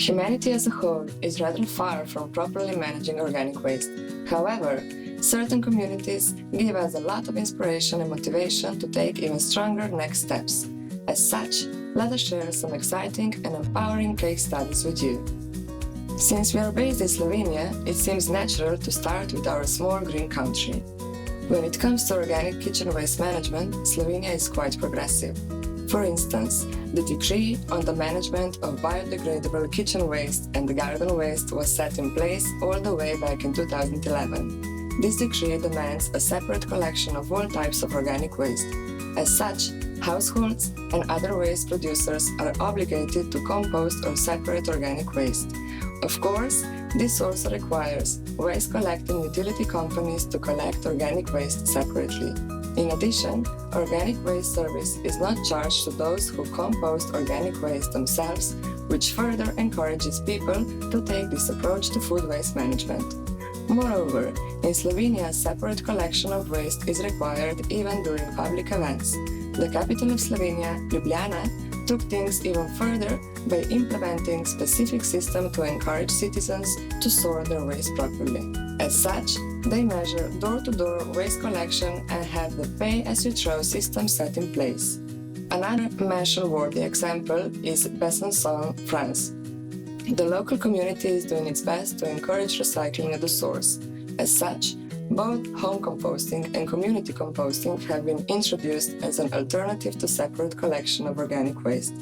Humanity as a whole is rather far from properly managing organic waste. However, certain communities give us a lot of inspiration and motivation to take even stronger next steps. As such, let us share some exciting and empowering case studies with you. Since we are based in Slovenia, it seems natural to start with our small green country. When it comes to organic kitchen waste management, Slovenia is quite progressive. For instance, the decree on the management of biodegradable kitchen waste and garden waste was set in place all the way back in 2011. This decree demands a separate collection of all types of organic waste. As such, households and other waste producers are obligated to compost or separate organic waste. Of course, this also requires waste collecting utility companies to collect organic waste separately. In addition, organic waste service is not charged to those who compost organic waste themselves, which further encourages people to take this approach to food waste management. Moreover, in Slovenia, separate collection of waste is required even during public events. The capital of Slovenia, Ljubljana, took things even further by implementing specific system to encourage citizens to sort their waste properly. As such, they measure door-to-door waste collection and have the pay-as-you-throw system set in place. Another mention-worthy example is Besançon, France. The local community is doing its best to encourage recycling at the source. As such, both home composting and community composting have been introduced as an alternative to separate collection of organic waste.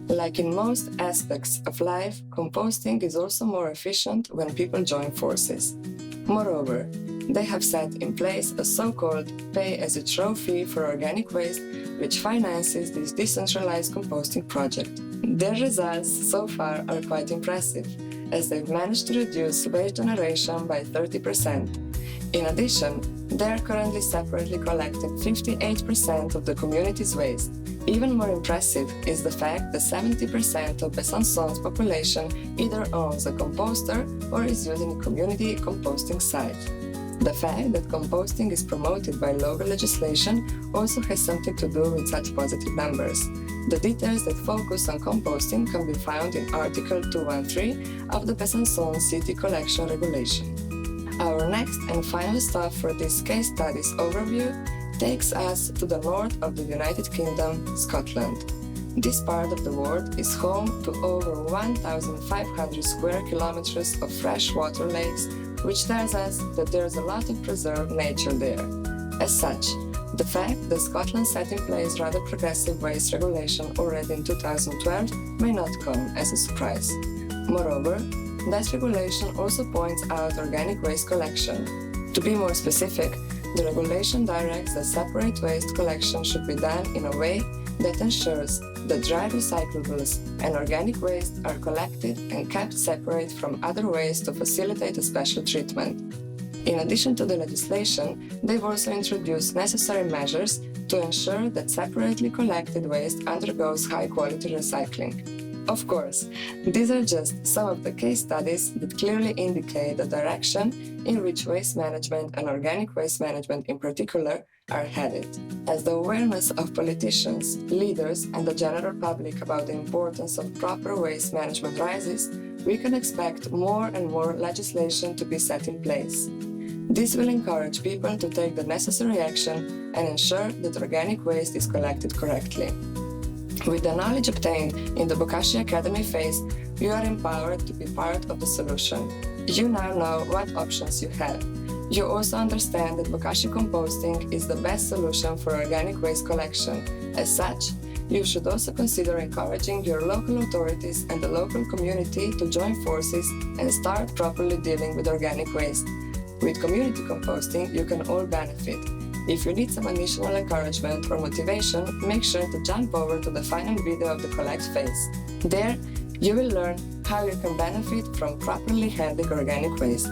Like in most aspects of life, composting is also more efficient when people join forces. Moreover, they have set in place a so-called pay-as-you-throw fee for organic waste, which finances this decentralized composting project. Their results so far are quite impressive, as they've managed to reduce waste generation by 30%. In addition, they are currently separately collecting 58% of the community's waste. Even more impressive is the fact that 70% of Besançon's population either owns a composter or is using a community composting site. The fact that composting is promoted by local legislation also has something to do with such positive numbers. The details that focus on composting can be found in Article 213 of the Besançon City Collection Regulation. Our next and final stop for this case studies overview takes us to the north of the United Kingdom, Scotland. This part of the world is home to over 1,500 square kilometers of freshwater lakes, which tells us that there is a lot of preserved nature there. As such, the fact that Scotland set in place rather progressive waste regulation already in 2012 may not come as a surprise. Moreover, that regulation also points out organic waste collection. To be more specific, the regulation directs that separate waste collection should be done in a way that ensures that dry recyclables and organic waste are collected and kept separate from other waste to facilitate a special treatment. In addition to the legislation, they've also introduced necessary measures to ensure that separately collected waste undergoes high-quality recycling. Of course, these are just some of the case studies that clearly indicate the direction in which waste management and organic waste management in particular are headed. As the awareness of politicians, leaders, and the general public about the importance of proper waste management rises, we can expect more and more legislation to be set in place. This will encourage people to take the necessary action and ensure that organic waste is collected correctly. With the knowledge obtained in the Bokashi Academy phase, you are empowered to be part of the solution. You now know what options you have. You also understand that Bokashi composting is the best solution for organic waste collection. As such, you should also consider encouraging your local authorities and the local community to join forces and start properly dealing with organic waste. With community composting, you can all benefit. If you need some additional encouragement or motivation, make sure to jump over to the final video of the Collect phase. There, you will learn how you can benefit from properly handling organic waste.